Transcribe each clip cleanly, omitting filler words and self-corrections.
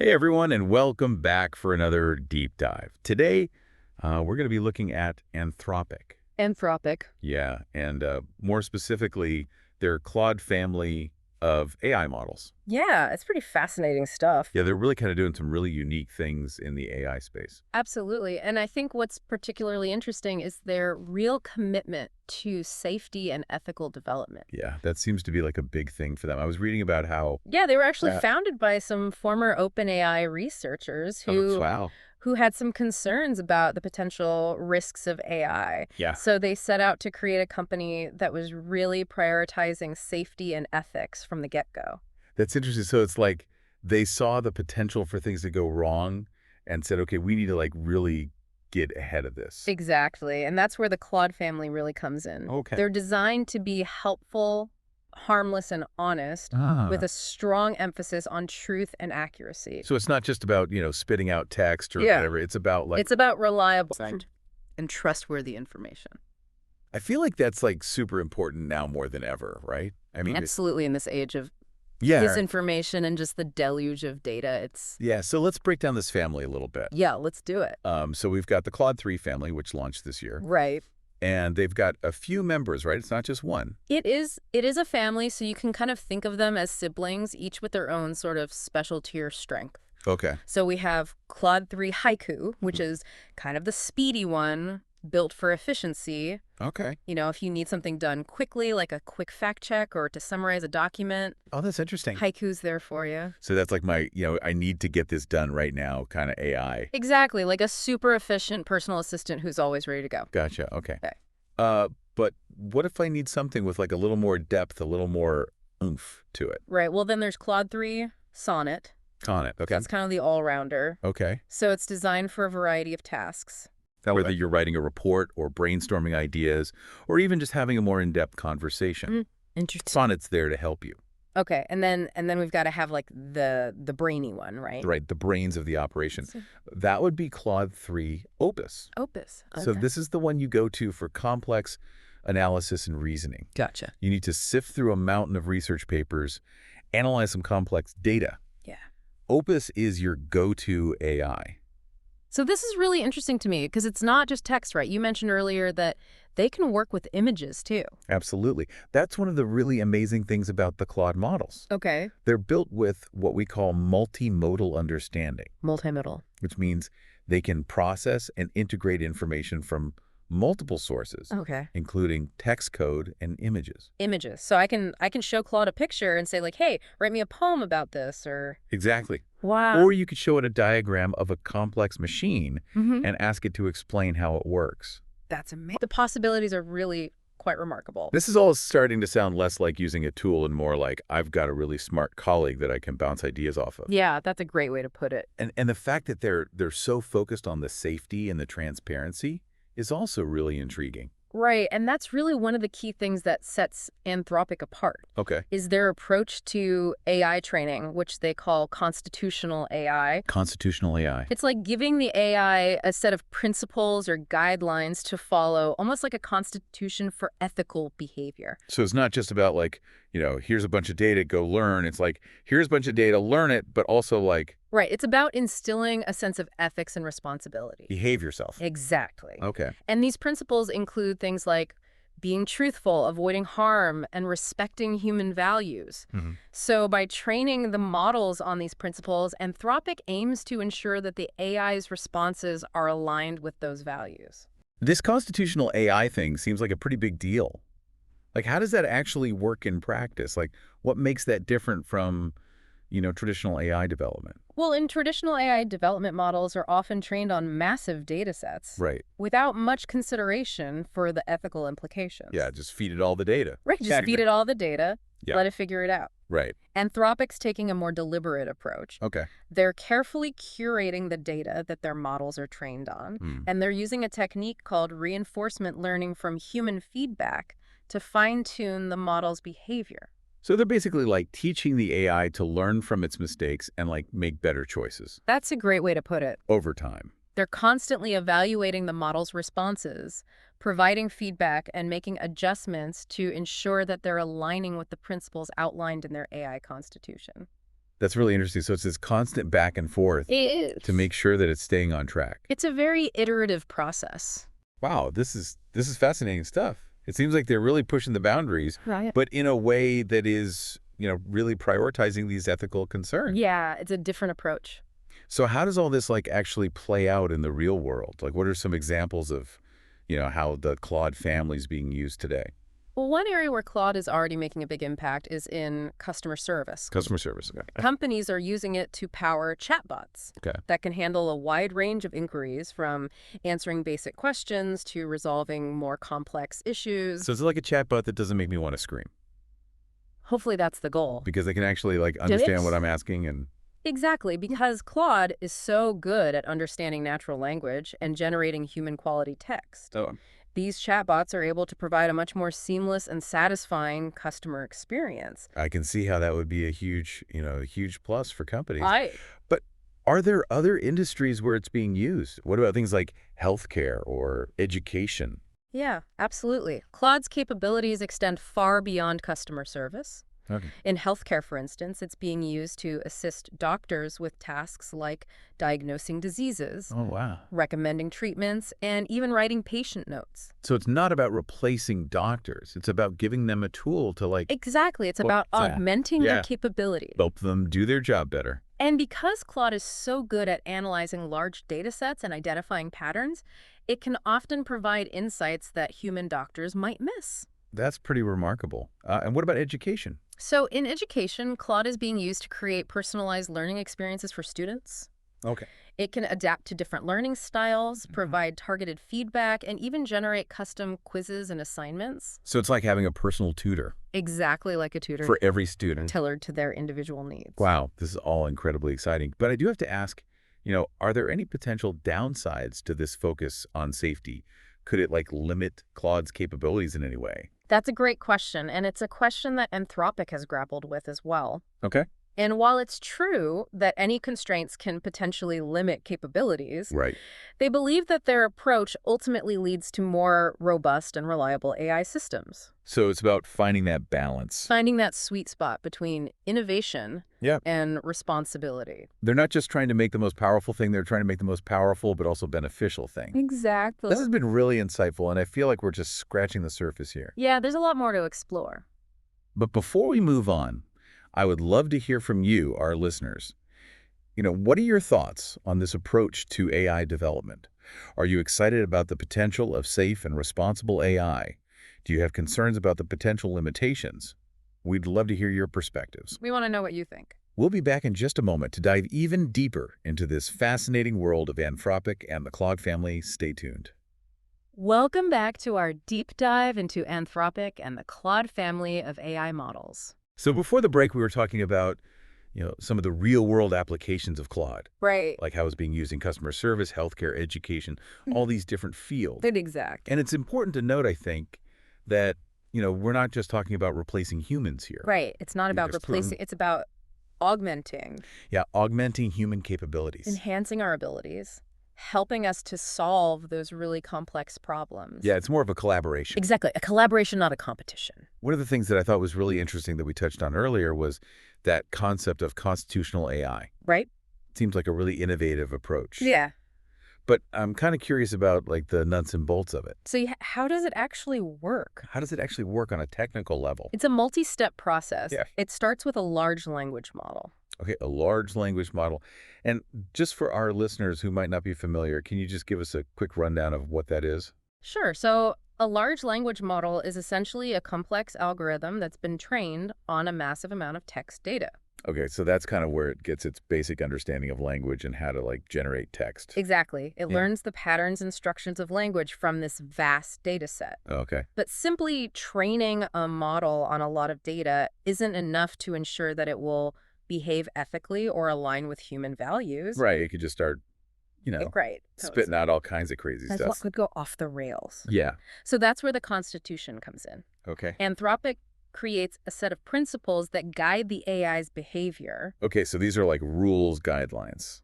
Hey everyone, and welcome back for another deep dive. Today, we're going to be looking at Anthropic. Anthropic. Yeah, and more specifically, their Claude family of AI models. Yeah, it's pretty fascinating stuff. Yeah, they're really kind of doing some really unique things in the AI space. Absolutely. And I think what's particularly interesting is their real commitment to safety and ethical development. Yeah, that seems to be like a big thing for them. I was reading about how... Yeah, they were actually Uh, founded by some former OpenAI researchers oh, who wow. who had some concerns about the potential risks of AI. Yeah. So they set out to create a company that was really prioritizing safety and ethics from the get-go. That's interesting. So it's like they saw the potential for things to go wrong and said, okay, we need to like really get ahead of this. Exactly. And that's where the Claude family really comes in. Okay. They're designed to be helpful, harmless, and honest, with Ah. a strong emphasis on truth and accuracy. So it's not just about, spitting out text or Yeah. whatever. It's about like, It's about reliable and trustworthy information. I feel like that's like super important now more than ever, right? I mean, Absolutely, in this age of yeah. disinformation and just the deluge of data, it's... Yeah. So let's break down this family a little bit. Yeah, let's do it. So we've got the Claude 3 family, which launched this year, Right. and they've got a few members, right? It's not just one. It is a family, so you can kind of think of them as siblings, each with their own sort of specialty or strength. Okay. So we have Claude 3 Haiku, which is kind of the speedy one, built for efficiency. Okay. You know, if you need something done quickly, like a quick fact check or to summarize a document, Oh, that's interesting. Haiku's there for you. So that's like my, I need to get this done right now kind of AI. Exactly, like a super efficient personal assistant who's always ready to go. Gotcha. Okay. Okay. But what if I need something with like a little more depth, a little more oomph to it? Right, well then there's Claude 3 Sonnet. On it. Okay. It's kind of the all-rounder. Okay. So it's designed for a variety of tasks. Whether you're writing a report or brainstorming ideas or even just having a more in-depth conversation. Interesting. Sonnet's there to help you. Okay, and then we've got to have like the brainy one, right? Right, the brains of the operation. That would be Claude 3 Opus. Opus. So Okay. this is the one you go to for complex analysis and reasoning. Gotcha. You need to sift through a mountain of research papers, analyze some complex data. Yeah. Opus is your go-to AI. So this is really interesting to me because it's not just text, right? You mentioned earlier that they can work with images too. Absolutely. That's one of the really amazing things about the Claude models. Okay. They're built with what we call multimodal understanding, Multimodal. which means they can process and integrate information from multiple sources, Okay. including text code and images. Images. So I can show Claude a picture and say like, "Hey, write me a poem about this," or... Exactly. Wow. Or you could show it a diagram of a complex machine and ask it to explain how it works. That's amazing. The possibilities are really quite remarkable. This is all starting to sound less like using a tool and more like I've got a really smart colleague that I can bounce ideas off of. Yeah, that's a great way to put it. And the fact that they're so focused on the safety and the transparency is also really intriguing. Right, and that's really one of the key things that sets Anthropic apart, Okay. is their approach to AI training, which they call constitutional AI. Constitutional AI. It's like giving the AI a set of principles or guidelines to follow, almost like a constitution for ethical behavior. So it's not just about like, here's a bunch of data, go learn. It's like, here's a bunch of data, learn it, but also like... Right, it's about instilling a sense of ethics and responsibility. behave yourself. Exactly. Okay. And these principles include things like being truthful, avoiding harm, and respecting human values. So by training the models on these principles, Anthropic aims to ensure that the AI's responses are aligned with those values. This constitutional AI thing seems like a pretty big deal. Like, how does that actually work in practice? Like, what makes that different from, traditional AI development? Well, in traditional AI development models are often trained on massive data sets Right. without much consideration for the ethical implications. Yeah, just feed it all the data. Right, just feed it all the data, Yeah. let it figure it out. Right. Anthropic's taking a more deliberate approach. Okay. They're carefully curating the data that their models are trained on, and they're using a technique called reinforcement learning from human feedback to fine-tune the model's behavior. So they're basically like teaching the AI to learn from its mistakes and like make better choices That's a great way to put it. over time. They're constantly evaluating the model's responses, providing feedback, and making adjustments to ensure that they're aligning with the principles outlined in their AI constitution. That's really interesting. So it's this constant back and forth It to is. make sure that it's staying on track. It's a very iterative process. Wow, this is fascinating stuff. It seems like they're really pushing the boundaries, Right. but in a way that is, really prioritizing these ethical concerns. Yeah, it's a different approach. So how does all this like actually play out in the real world? Like what are some examples of, how the Claude family is being used today? Well, one area where Claude is already making a big impact is in customer service. Customer service. Okay. Companies are using it to power chatbots Okay. that can handle a wide range of inquiries, from answering basic questions to resolving more complex issues. So it's like a chatbot that doesn't make me want to scream Hopefully that's the goal. because they can actually like Did it? understand what I'm asking and Exactly, because Claude is so good at understanding natural language and generating human quality text. oh, These chatbots are able to provide a much more seamless and satisfying customer experience. I can see how that would be a huge plus for companies. I But are there other industries where it's being used? What about things like healthcare or education? Yeah, absolutely. Claude's capabilities extend far beyond customer service. Okay. In healthcare, for instance, it's being used to assist doctors with tasks like diagnosing diseases, Oh, wow. recommending treatments, and even writing patient notes. So it's not about replacing doctors. It's about giving them a tool to like Exactly. It's Well, about yeah. augmenting Yeah. their capabilities. help them do their job better. And because Claude is so good at analyzing large data sets and identifying patterns, it can often provide insights that human doctors might miss. That's pretty remarkable. And what about education? So in education, Claude is being used to create personalized learning experiences for students. Okay. It can adapt to different learning styles, provide targeted feedback, and even generate custom quizzes and assignments. So it's like having a personal tutor Exactly like a tutor, for every student. tailored to their individual needs. Wow, this is all incredibly exciting. But I do have to ask, are there any potential downsides to this focus on safety? Could it like limit Claude's capabilities in any way? That's a great question, and it's a question that Anthropic has grappled with as well. Okay. And while it's true that any constraints can potentially limit capabilities, Right. they believe that their approach ultimately leads to more robust and reliable AI systems. So it's about finding that balance. Finding that sweet spot between innovation Yeah. and responsibility. They're not just trying to make the most powerful thing, they're trying to make the most powerful but also beneficial thing. Exactly. This has been really insightful, and I feel like we're just scratching the surface here. Yeah, there's a lot more to explore. But before we move on, I would love to hear from you, our listeners. What are your thoughts on this approach to AI development? Are you excited about the potential of safe and responsible AI? Do you have concerns about the potential limitations? We'd love to hear your perspectives. We want to know what you think. We'll be back in just a moment to dive even deeper into this fascinating world of Anthropic and the Claude family. Stay tuned. Welcome back to our deep dive into Anthropic and the Claude family of AI models. So before the break, we were talking about, some of the real-world applications of Claude, Right. like how it's being used in customer service, healthcare, education, all these different fields. Exact. And it's important to note, I think, that, we're not just talking about replacing humans here. Right. It's not about There's replacing, it's about augmenting, Yeah, augmenting human capabilities. enhancing our abilities, helping us to solve those really complex problems. Yeah, it's more of a collaboration. Exactly. A collaboration, not a competition. One of the things that I thought was really interesting that we touched on earlier was that concept of constitutional AI. Right? Seems like a really innovative approach. Yeah. But I'm kind of curious about like the nuts and bolts of it. So how does it actually work? How does it actually work on a technical level? It's a multi-step process. Yeah. It starts with a large language model. Okay, a large language model. And just for our listeners who might not be familiar, can you just give us a quick rundown of what that is? Sure. So a large language model is essentially a complex algorithm that's been trained on a massive amount of text data. Okay, so that's kind of where it gets its basic understanding of language and how to like generate text. Exactly. It Yeah. learns the patterns and structures of language from this vast data set. Okay. But simply training a model on a lot of data isn't enough to ensure that it will behave ethically or align with human values. Right, it could just start, Right. spitting out all kinds of crazy That's stuff. what could go off the rails. Yeah. So that's where the Constitution comes in. Okay. Anthropic creates a set of principles that guide the AI's behavior. Okay, so these are like rules, guidelines,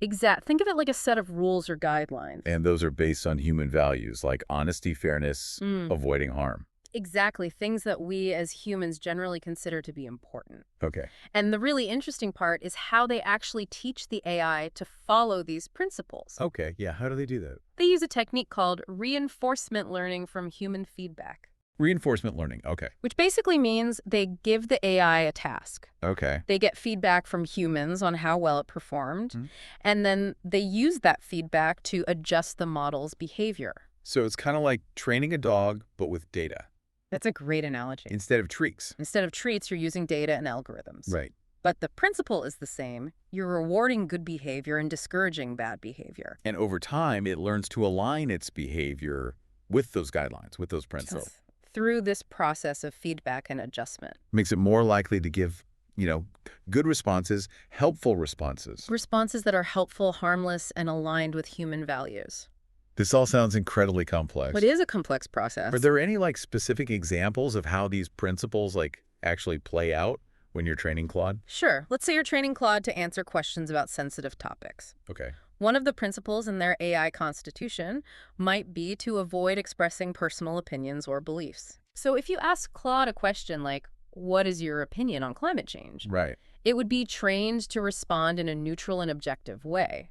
Think of it like a set of rules or guidelines. and those are based on human values like honesty, fairness, avoiding harm. Exactly, things that we as humans generally consider to be important. Okay. And the really interesting part is how they actually teach the AI to follow these principles. Okay, yeah, how do they do that? They use a technique called reinforcement learning from human feedback, Reinforcement learning, okay. which basically means they give the AI a task. Okay. They get feedback from humans on how well it performed, and then they use that feedback to adjust the model's behavior. So it's kind of like training a dog, but with data. That's a great analogy. Instead of treats. Instead of treats, you're using data and algorithms. Right. But the principle is the same. You're rewarding good behavior and discouraging bad behavior. And over time, it learns to align its behavior with those guidelines, with those principles. Yes. Through this process of feedback and adjustment. Makes it more likely to give, good responses, helpful responses. Responses that are helpful, harmless, and aligned with human values. This all sounds incredibly complex. But it is a complex process. Are there any specific examples of how these principles actually play out when you're training Claude? Sure. Let's say you're training Claude to answer questions about sensitive topics. Okay. One of the principles in their AI constitution might be to avoid expressing personal opinions or beliefs. So if you ask Claude a question like, what is your opinion on climate change? Right. It would be trained to respond in a neutral and objective way.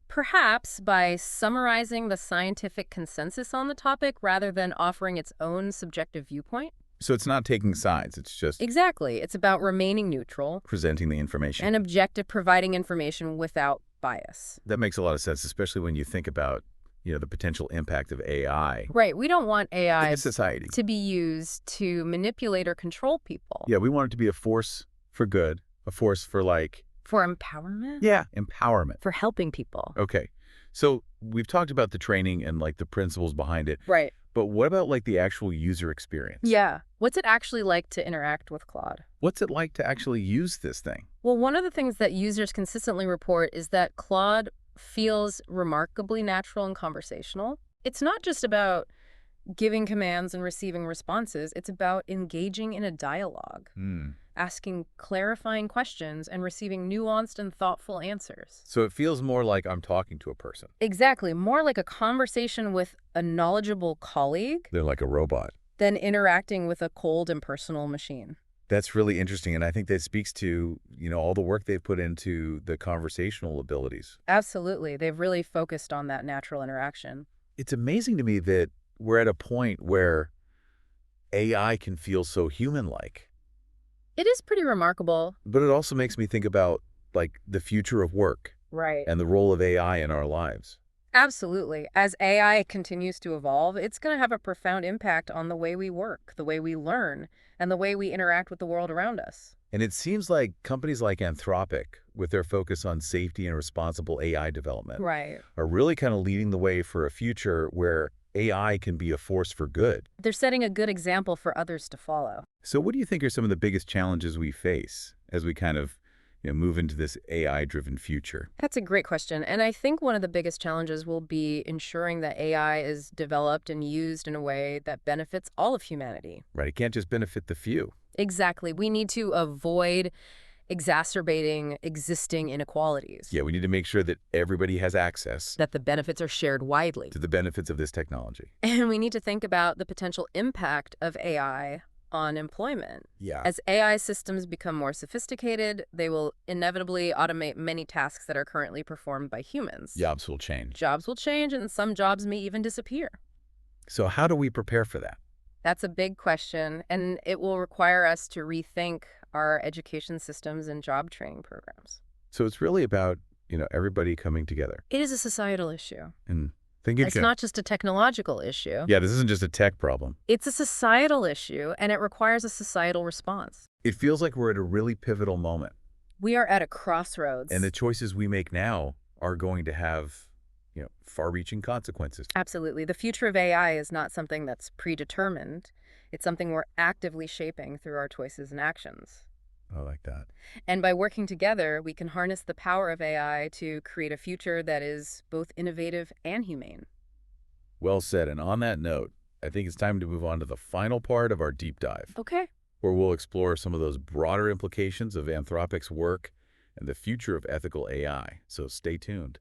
Perhaps by summarizing the scientific consensus on the topic rather than offering its own subjective viewpoint. So it's not taking sides. It's just Exactly. It's about remaining neutral presenting the information. and objective, providing information without bias. That makes a lot of sense, especially when you think about, the potential impact of AI Right. We don't want AI in society. to be used to manipulate or control people. Yeah, we want it to be a force for good, a force for For empowerment? empowerment. For helping people. Okay. So we've talked about the training and the principles behind it, Right. but what about the actual user experience? Yeah. What's it actually like to interact with Claude? What's it like to actually use this thing? Well, one of the things that users consistently report is that Claude feels remarkably natural and conversational. It's not just about giving commands and receiving responses. It's about engaging in a dialogue, asking clarifying questions, and receiving nuanced and thoughtful answers. So it feels more like I'm talking to a person. Exactly. More like a conversation with a knowledgeable colleague They're like a robot. than interacting with a cold, impersonal machine. That's really interesting, and I think that speaks to, all the work they've put into the conversational abilities. Absolutely. They've really focused on that natural interaction. It's amazing to me that we're at a point where AI can feel so human-like. It is pretty remarkable. But it also makes me think about, the future of work Right. and the role of AI in our lives. Absolutely. As AI continues to evolve, it's going to have a profound impact on the way we work, the way we learn, and the way we interact with the world around us. And it seems like companies like Anthropic, with their focus on safety and responsible AI development, Right. are really kind of leading the way for a future where AI can be a force for good. They're setting a good example for others to follow. So what do you think are some of the biggest challenges we face as we kind of move into this AI-driven future? That's a great question. And I think one of the biggest challenges will be ensuring that AI is developed and used in a way that benefits all of humanity. Right, it can't just benefit the few. Exactly. We need to avoid exacerbating existing inequalities. Yeah, we need to make sure that everybody has access That the benefits are shared widely. to the benefits of this technology. And we need to think about the potential impact of AI on employment. Yeah. As AI systems become more sophisticated, they will inevitably automate many tasks that are currently performed by humans. Jobs will change. Jobs will change, and some jobs may even disappear. So how do we prepare for that? That's a big question, and it will require us to rethink our education systems and job training programs. So it's really about, everybody coming together It is a societal issue. and thinking. It's not just a technological issue. Yeah, this isn't just a tech problem. It's a societal issue, and it requires a societal response. It feels like we're at a really pivotal moment, We are at a crossroads. and the choices we make now are going to have, far-reaching consequences. Absolutely. The future of AI is not something that's predetermined. It's something we're actively shaping through our choices and actions. I like that. And by working together, we can harness the power of AI to create a future that is both innovative and humane. Well said. And on that note, I think it's time to move on to the final part of our deep dive, Okay. where we'll explore some of those broader implications of Anthropic's work and the future of ethical AI. So stay tuned.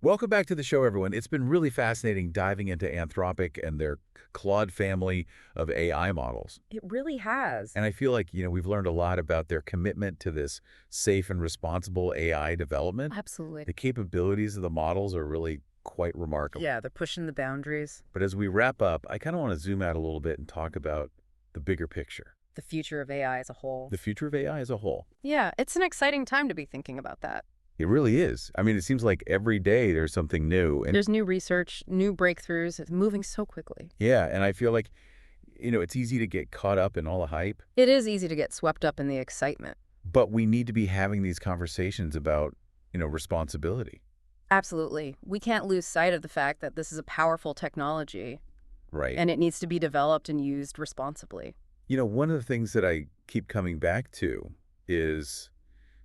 Welcome back to the show, everyone. It's been really fascinating diving into Anthropic and their Claude family of AI models. It really has. And I feel like, we've learned a lot about their commitment to this safe and responsible AI development. Absolutely. The capabilities of the models are really quite remarkable. Yeah, they're pushing the boundaries. But as we wrap up, I kind of want to zoom out a little bit and talk about the bigger picture, The future of AI as a whole. the future of AI as a whole. Yeah, it's an exciting time to be thinking about that. It really is. I mean, it seems like every day there's something new. And There's new research, new breakthroughs. It's moving so quickly. yeah, and I feel like, it's easy to get caught up in all the hype, It is easy to get swept up in the excitement. but we need to be having these conversations about, responsibility. Absolutely. We can't lose sight of the fact that this is a powerful technology Right. and it needs to be developed and used responsibly. One of the things that I keep coming back to is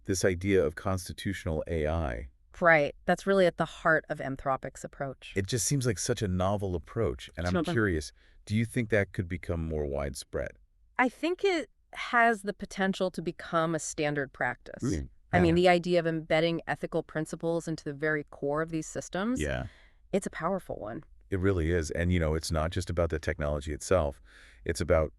this idea of constitutional AI. Right. That's really at the heart of Anthropic's approach. It just seems like such a novel approach, and I'm Sure. curious, do you think that could become more widespread? I think it has the potential to become a standard practice. Mm. I mean, the idea of embedding ethical principles into the very core of these systems, Yeah, it's a powerful one. it really is. And, it's not just about the technology itself. It's about,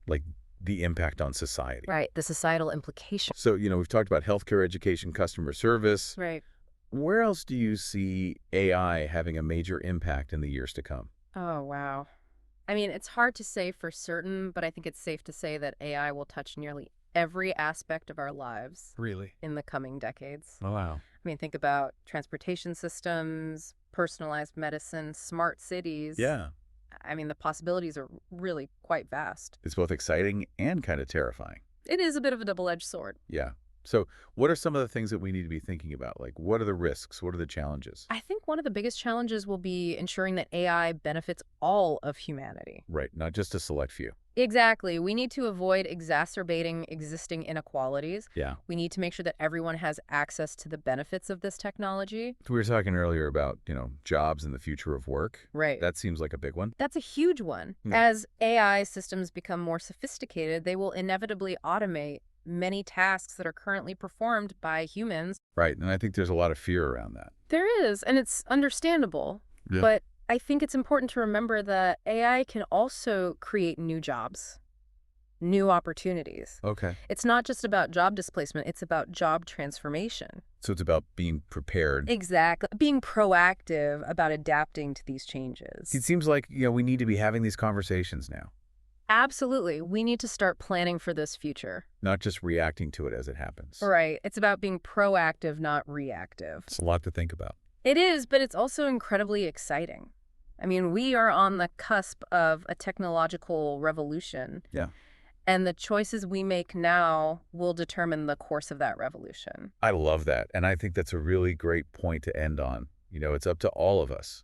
like, the impact on society. Right. The societal implication. So, we've talked about healthcare, education, customer service. Right. Where else do you see AI having a major impact in the years to come? Oh, wow. I mean, it's hard to say for certain, but I think it's safe to say that AI will touch nearly every aspect of our lives Really? in the coming decades. Oh, wow. I mean, think about transportation systems, personalized medicine, smart cities. Yeah. I mean, the possibilities are really quite vast. It's both exciting and kind of terrifying. It is a bit of a double-edged sword. Yeah. So what are some of the things that we need to be thinking about? Like, what are the risks? What are the challenges? I think one of the biggest challenges will be ensuring that AI benefits all of humanity. Right. Not just a select few. Exactly. We need to avoid exacerbating existing inequalities. Yeah. We need to make sure that everyone has access to the benefits of this technology. We were talking earlier about, jobs and the future of work. Right. That seems like a big one. That's a huge one. Yeah. As AI systems become more sophisticated, they will inevitably automate many tasks that are currently performed by humans. Right. And I think there's a lot of fear around that. There is, and it's understandable. Yeah. But I think it's important to remember that AI can also create new jobs, new opportunities. Okay. It's not just about job displacement, it's about job transformation. So it's about being prepared. Exactly. Being proactive about adapting to these changes. It seems like, we need to be having these conversations now, Absolutely. We need to start planning for this future. not just reacting to it as it happens. Right. It's about being proactive, not reactive. It's a lot to think about. It is, but it's also incredibly exciting. I mean, we are on the cusp of a technological revolution. Yeah. And the choices we make now will determine the course of that revolution. I love that. And I think that's a really great point to end on. It's up to all of us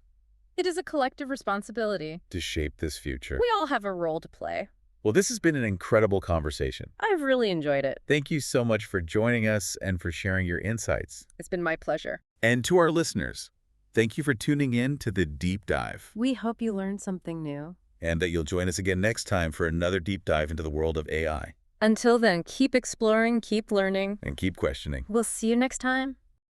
It is a collective responsibility. to shape this future. We all have a role to play. Well, this has been an incredible conversation. I've really enjoyed it. Thank you so much for joining us and for sharing your insights. It's been my pleasure. And to our listeners, thank you for tuning in to The Deep Dive, We hope you learned something new. and that you'll join us again next time for another deep dive into the world of AI. Until then, keep exploring, keep learning. And keep questioning. We'll see you next time.